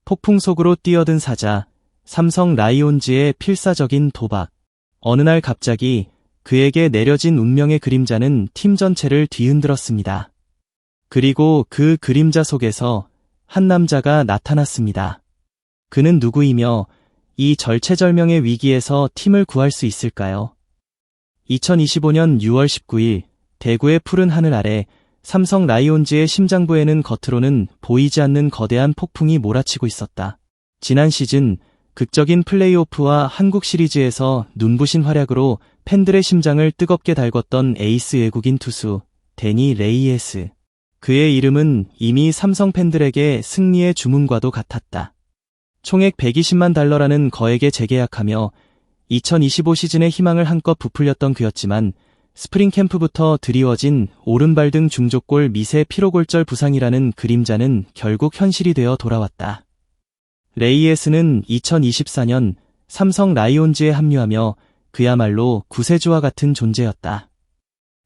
폭풍 속으로 뛰어든 사자, 삼성 라이온즈의 필사적인 도박. 어느 날 갑자기 그에게 내려진 운명의 그림자는 팀 전체를 뒤흔들었습니다. 그리고 그 그림자 속에서 한 남자가 나타났습니다. 그는 누구이며 이 절체절명의 위기에서 팀을 구할 수 있을까요? 2025년 6월 19일 대구의 푸른 하늘 아래 삼성 라이온즈의 심장부에는 겉으로는 보이지 않는 거대한 폭풍이 몰아치고 있었다. 지난 시즌 극적인 플레이오프와 한국 시리즈에서 눈부신 활약으로 팬들의 심장을 뜨겁게 달궜던 에이스 외국인 투수 데니 레이에스. 그의 이름은 이미 삼성 팬들에게 승리의 주문과도 같았다. 총액 120만 달러라는 거액에 재계약하며 2025 시즌의 희망을 한껏 부풀렸던 그였지만 스프링 캠프부터 드리워진 오른발 등 중족골 미세 피로골절 부상이라는 그림자는 결국 현실이 되어 돌아왔다. 레이에스는 2024년 삼성 라이온즈에 합류하며 그야말로 구세주와 같은 존재였다.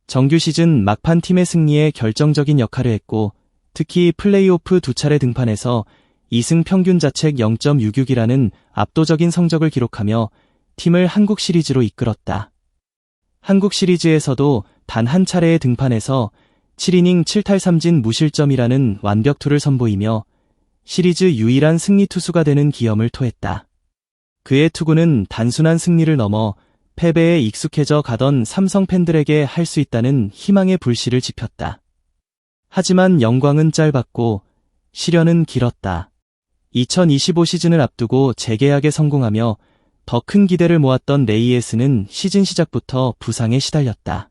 정규 시즌 막판 팀의 승리에 결정적인 역할을 했고 특히 플레이오프 2차례 등판에서 2승 평균 자책 0.66이라는 압도적인 성적을 기록하며 팀을 한국 시리즈로 이끌었다. 한국 시리즈에서도 단 한 차례의 등판에서 7이닝 7탈 3진 무실점이라는 완벽투를 선보이며 시리즈 유일한 승리 투수가 되는 기염을 토했다. 그의 투구는 단순한 승리를 넘어 패배에 익숙해져 가던 삼성 팬들에게 할 수 있다는 희망의 불씨를 지폈다. 하지만 영광은 짧았고 시련은 길었다. 2025 시즌을 앞두고 재계약에 성공하며 더 큰 기대를 모았던 레이에스는 시즌 시작부터 부상에 시달렸다.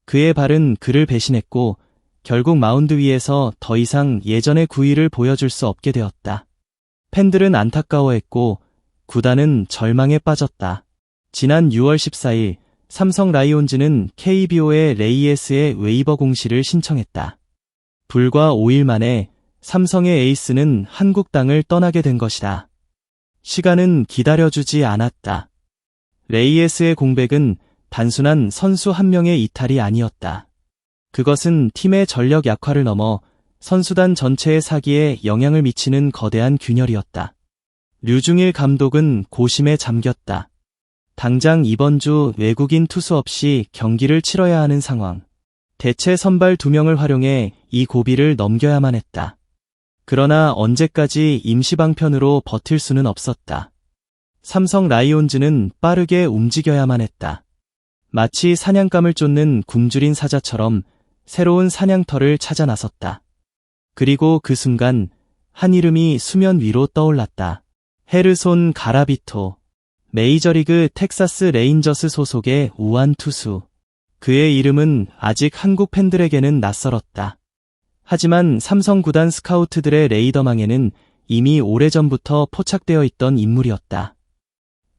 그의 발은 그를 배신했고 결국 마운드 위에서 더 이상 예전의 구위를 보여줄 수 없게 되었다. 팬들은 안타까워했고 구단은 절망에 빠졌다. 지난 6월 14일 삼성 라이온즈는 KBO에 레이에스의 웨이버 공시를 신청했다. 불과 5일 만에 삼성의 에이스는 한국 땅을 떠나게 된 것이다. 시간은 기다려주지 않았다. 레이에스의 공백은 단순한 선수 한 명의 이탈이 아니었다. 그것은 팀의 전력 약화를 넘어 선수단 전체의 사기에 영향을 미치는 거대한 균열이었다. 류중일 감독은 고심에 잠겼다. 당장 이번 주 외국인 투수 없이 경기를 치러야 하는 상황. 대체 선발 2명을 활용해 이 고비를 넘겨야만 했다. 그러나 언제까지 임시방편으로 버틸 수는 없었다. 삼성 라이온즈는 빠르게 움직여야만 했다. 마치 사냥감을 쫓는 굶주린 사자처럼 새로운 사냥터를 찾아 나섰다. 그리고 그 순간 한 이름이 수면 위로 떠올랐다. 헤르손 가라비토. 메이저리그 텍사스 레인저스 소속의 우완 투수. 그의 이름은 아직 한국 팬들에게는 낯설었다. 하지만 삼성 구단 스카우트들의 레이더망에는 이미 오래전부터 포착되어 있던 인물이었다.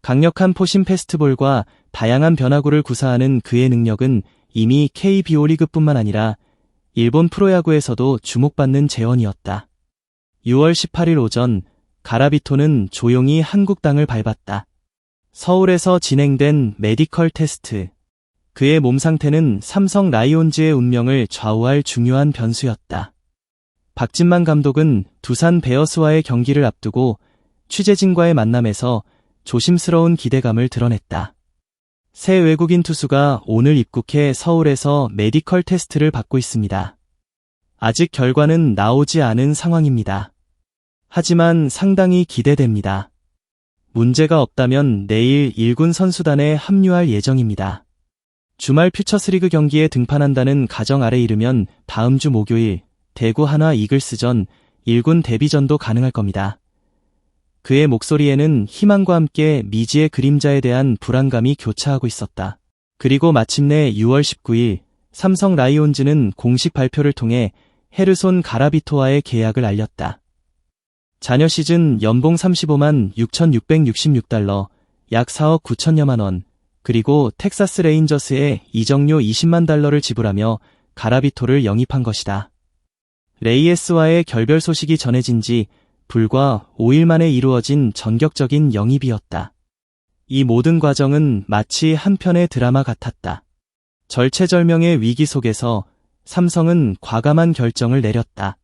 강력한 포심 패스트볼과 다양한 변화구를 구사하는 그의 능력은 이미 KBO 리그뿐만 아니라 일본 프로야구에서도 주목받는 재원이었다. 6월 18일 오전 가라비토는 조용히 한국 땅을 밟았다. 서울에서 진행된 메디컬 테스트. 그의 몸 상태는 삼성 라이온즈의 운명을 좌우할 중요한 변수였다. 박진만 감독은 두산 베어스와의 경기를 앞두고 취재진과의 만남에서 조심스러운 기대감을 드러냈다. 새 외국인 투수가 오늘 입국해 서울에서 메디컬 테스트를 받고 있습니다. 아직 결과는 나오지 않은 상황입니다. 하지만 상당히 기대됩니다. 문제가 없다면 내일 1군 선수단에 합류할 예정입니다. 주말 퓨처스리그 경기에 등판한다는 가정 아래 이르면 다음 주 목요일 대구 한화 이글스전 1군 데뷔전도 가능할 겁니다. 그의 목소리에는 희망과 함께 미지의 그림자에 대한 불안감이 교차하고 있었다. 그리고 마침내 6월 19일 삼성 라이온즈는 공식 발표를 통해 헤르손 가라비토와의 계약을 알렸다. 자녀 시즌 연봉 35만 6,666달러, 약 4억 9천여만 원, 그리고 텍사스 레인저스에 이적료 20만 달러를 지불하며 가라비토를 영입한 것이다. 레이에스와의 결별 소식이 전해진 지 불과 5일 만에 이루어진 전격적인 영입이었다. 이 모든 과정은 마치 한 편의 드라마 같았다. 절체절명의 위기 속에서 삼성은 과감한 결정을 내렸다.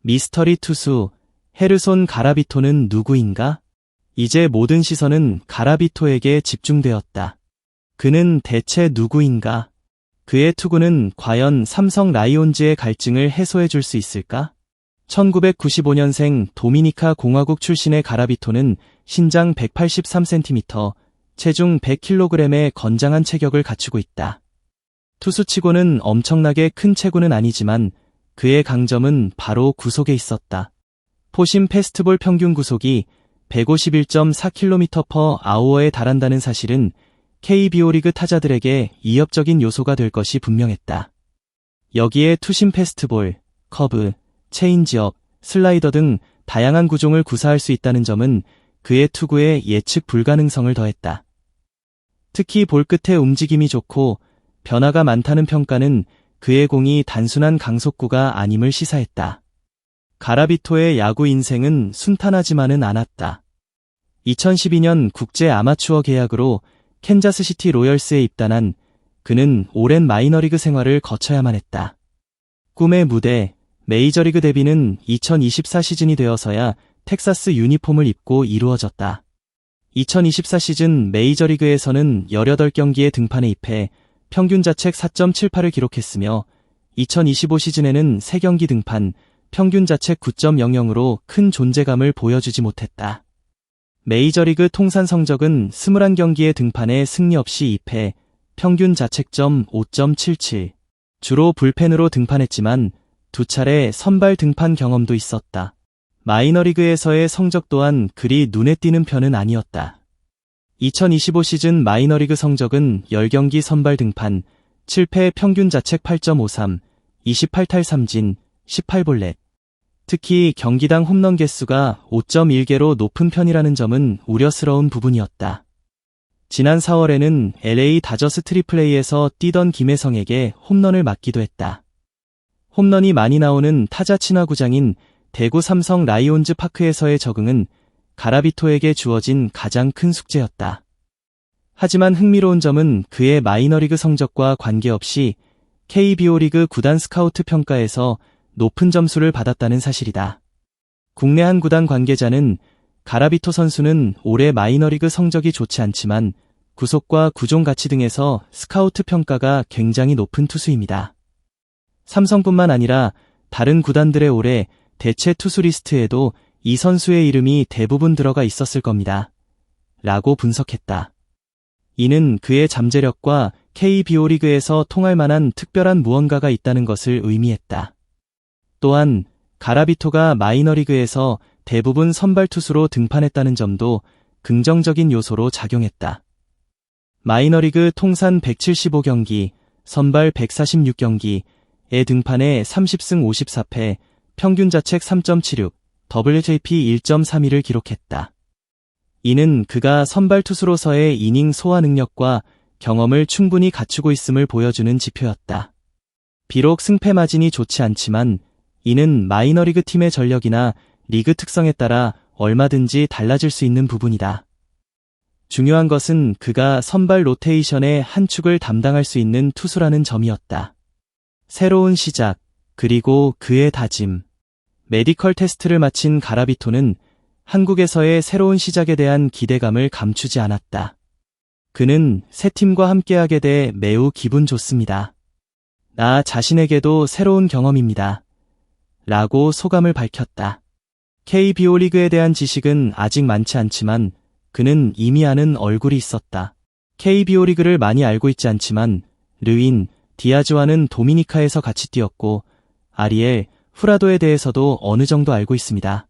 미스터리 투수 헤르손 가라비토는 누구인가? 이제 모든 시선은 가라비토에게 집중되었다. 그는 대체 누구인가? 그의 투구는 과연 삼성 라이온즈의 갈증을 해소해 줄 수 있을까? 1995년생 도미니카 공화국 출신의 가라비토는 신장 183cm, 체중 100kg의 건장한 체격을 갖추고 있다. 투수치고는 엄청나게 큰 체구는 아니지만 그의 강점은 바로 구속에 있었다. 포심 페스트볼 평균 구속이 151.4km/h에 달한다는 사실은 KBO 리그 타자들에게 위협적인 요소가 될 것이 분명했다. 여기에 투심 페스트볼, 커브, 체인지업, 슬라이더 등 다양한 구종을 구사할 수 있다는 점은 그의 투구에 예측 불가능성을 더했다. 특히 볼 끝의 움직임이 좋고 변화가 많다는 평가는 그의 공이 단순한 강속구가 아님을 시사했다. 가라비토의 야구 인생은 순탄하지만은 않았다. 2012년 국제 아마추어 계약으로 캔자스시티 로열스에 입단한 그는 오랜 마이너리그 생활을 거쳐야만 했다. 꿈의 무대, 메이저리그 데뷔는 2024 시즌이 되어서야 텍사스 유니폼을 입고 이루어졌다. 2024 시즌 메이저리그에서는 18경기에 등판에 입해 평균 자책 4.78을 기록했으며 2025 시즌에는 3경기 등판, 평균 자책 9.00으로 큰 존재감을 보여주지 못했다. 메이저리그 통산 성적은 21경기에 등판해 승리 없이 2패, 평균 자책점 5.77. 주로 불펜으로 등판했지만 2차례 선발 등판 경험도 있었다. 마이너리그에서의 성적 또한 그리 눈에 띄는 편은 아니었다. 2025 시즌 마이너리그 성적은 10경기 선발 등판, 7패 평균 자책 8.53, 28탈 3진, 18볼넷. 특히 경기당 홈런 개수가 5.1개로 높은 편이라는 점은 우려스러운 부분이었다. 지난 4월에는 LA 다저스 트리플레이에서 뛰던 김혜성에게 홈런을 맞기도 했다. 홈런이 많이 나오는 타자 친화 구장인 대구 삼성 라이온즈 파크에서의 적응은 가라비토에게 주어진 가장 큰 숙제였다. 하지만 흥미로운 점은 그의 마이너리그 성적과 관계없이 KBO 리그 구단 스카우트 평가에서 높은 점수를 받았다는 사실이다. 국내 한 구단 관계자는 가라비토 선수는 올해 마이너리그 성적이 좋지 않지만 구속과 구종 가치 등에서 스카우트 평가가 굉장히 높은 투수입니다. 삼성뿐만 아니라 다른 구단들의 올해 대체 투수 리스트에도 이 선수의 이름이 대부분 들어가 있었을 겁니다. 라고 분석했다. 이는 그의 잠재력과 KBO 리그에서 통할 만한 특별한 무언가가 있다는 것을 의미했다. 또한 가라비토가 마이너리그에서 대부분 선발 투수로 등판했다는 점도 긍정적인 요소로 작용했다. 마이너리그 통산 175경기, 선발 146경기에 등판해 30승 54패, 평균 자책 3.76, WJP 1.32를 기록했다. 이는 그가 선발 투수로서의 이닝 소화 능력과 경험을 충분히 갖추고 있음을 보여주는 지표였다. 비록 승패 마진이 좋지 않지만 이는 마이너리그 팀의 전력이나 리그 특성에 따라 얼마든지 달라질 수 있는 부분이다. 중요한 것은 그가 선발 로테이션의 한 축을 담당할 수 있는 투수라는 점이었다. 새로운 시작, 그리고 그의 다짐. 메디컬 테스트를 마친 가라비토는 한국에서의 새로운 시작에 대한 기대감을 감추지 않았다. 그는 새 팀과 함께하게 돼 매우 기분 좋습니다. 나 자신에게도 새로운 경험입니다. 라고 소감을 밝혔다. KBO 리그에 대한 지식은 아직 많지 않지만 그는 이미 아는 얼굴이 있었다. KBO 리그를 많이 알고 있지 않지만 르윈, 디아즈와는 도미니카에서 같이 뛰었고 아리엘, 후라도에 대해서도 어느 정도 알고 있습니다.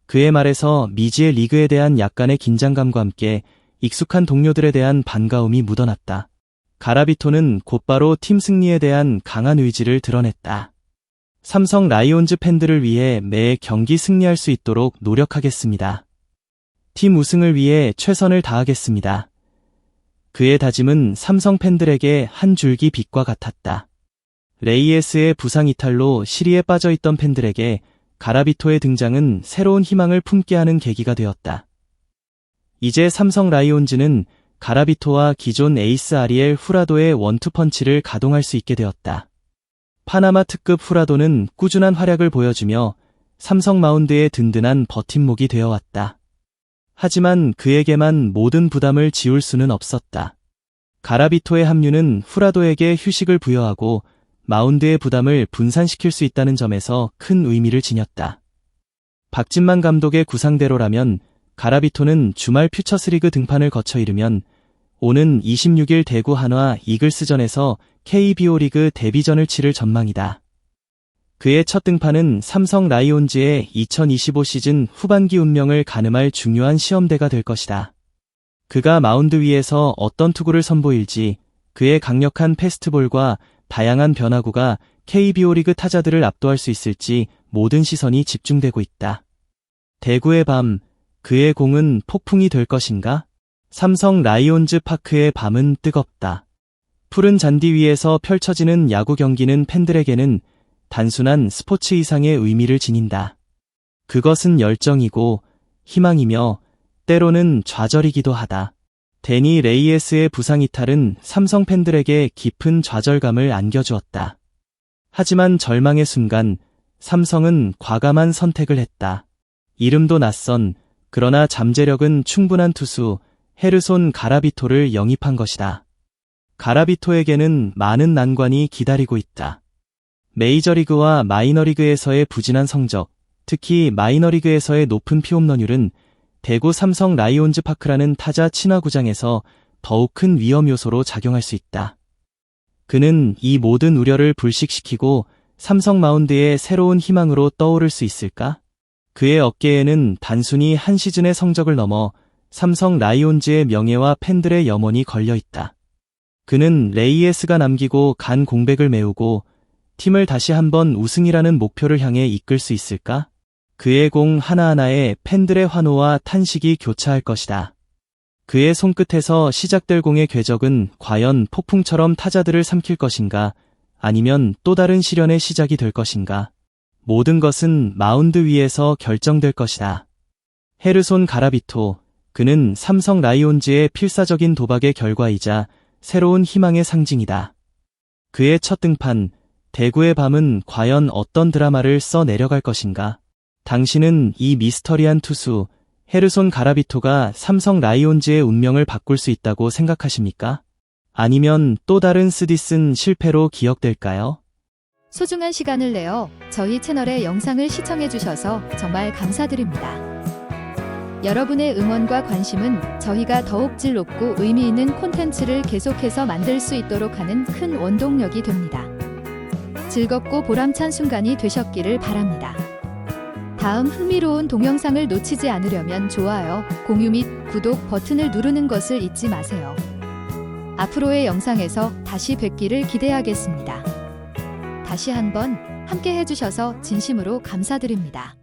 그의 말에서 미지의 리그에 대한 약간의 긴장감과 함께 익숙한 동료들에 대한 반가움이 묻어났다. 가라비토는 곧바로 팀 승리에 대한 강한 의지를 드러냈다. 삼성 라이온즈 팬들을 위해 매 경기 승리할 수 있도록 노력하겠습니다. 팀 우승을 위해 최선을 다하겠습니다. 그의 다짐은 삼성 팬들에게 한 줄기 빛과 같았다. 레이에스의 부상 이탈로 시리에 빠져있던 팬들에게 가라비토의 등장은 새로운 희망을 품게 하는 계기가 되었다. 이제 삼성 라이온즈는 가라비토와 기존 에이스 아리엘 후라도의 원투펀치를 가동할 수 있게 되었다. 파나마 특급 후라도는 꾸준한 활약을 보여주며 삼성 마운드의 든든한 버팀목이 되어왔다. 하지만 그에게만 모든 부담을 지울 수는 없었다. 가라비토의 합류는 후라도에게 휴식을 부여하고 마운드의 부담을 분산시킬 수 있다는 점에서 큰 의미를 지녔다. 박진만 감독의 구상대로라면 가라비토는 주말 퓨처스리그 등판을 거쳐 이르면 오는 26일 대구 한화 이글스전에서 KBO 리그 데뷔전을 치를 전망이다. 그의 첫 등판은 삼성 라이온즈의 2025 시즌 후반기 운명을 가늠할 중요한 시험대가 될 것이다. 그가 마운드 위에서 어떤 투구를 선보일지, 그의 강력한 패스트볼과 다양한 변화구가 KBO 리그 타자들을 압도할 수 있을지 모든 시선이 집중되고 있다. 대구의 밤, 그의 공은 폭풍이 될 것인가? 삼성 라이온즈 파크의 밤은 뜨겁다. 푸른 잔디 위에서 펼쳐지는 야구 경기는 팬들에게는 단순한 스포츠 이상의 의미를 지닌다. 그것은 열정이고 희망이며 때로는 좌절이기도 하다. 데니 레이에스의 부상 이탈은 삼성 팬들에게 깊은 좌절감을 안겨주었다. 하지만 절망의 순간 삼성은 과감한 선택을 했다. 이름도 낯선 그러나 잠재력은 충분한 투수 헤르손 가라비토를 영입한 것이다. 가라비토에게는 많은 난관이 기다리고 있다. 메이저리그와 마이너리그에서의 부진한 성적, 특히 마이너리그에서의 높은 피홈런율은 대구 삼성 라이온즈 파크라는 타자 친화구장에서 더욱 큰 위험 요소로 작용할 수 있다. 그는 이 모든 우려를 불식시키고 삼성 마운드의 새로운 희망으로 떠오를 수 있을까? 그의 어깨에는 단순히 한 시즌의 성적을 넘어 삼성 라이온즈의 명예와 팬들의 염원이 걸려 있다. 그는 레이에스가 남기고 간 공백을 메우고 팀을 다시 한번 우승이라는 목표를 향해 이끌 수 있을까? 그의 공 하나하나에 팬들의 환호와 탄식이 교차할 것이다. 그의 손끝에서 시작될 공의 궤적은 과연 폭풍처럼 타자들을 삼킬 것인가? 아니면 또 다른 시련의 시작이 될 것인가? 모든 것은 마운드 위에서 결정될 것이다. 헤르손 가라비토, 그는 삼성 라이온즈의 필사적인 도박의 결과이자 새로운 희망의 상징이다. 그의 첫 등판, 대구의 밤은 과연 어떤 드라마를 써 내려갈 것인가? 당신은 이 미스터리한 투수, 헤르손 가라비토가 삼성 라이온즈의 운명을 바꿀 수 있다고 생각하십니까? 아니면 또 다른 쓰디쓴 실패로 기억될까요? 소중한 시간을 내어 저희 채널의 영상을 시청해주셔서 정말 감사드립니다. 여러분의 응원과 관심은 저희가 더욱 질 높고 의미 있는 콘텐츠를 계속해서 만들 수 있도록 하는 큰 원동력이 됩니다. 즐겁고 보람찬 순간이 되셨기를 바랍니다. 다음 흥미로운 동영상을 놓치지 않으려면 좋아요, 공유 및 구독 버튼을 누르는 것을 잊지 마세요. 앞으로의 영상에서 다시 뵙기를 기대하겠습니다. 다시 한번 함께 해주셔서 진심으로 감사드립니다.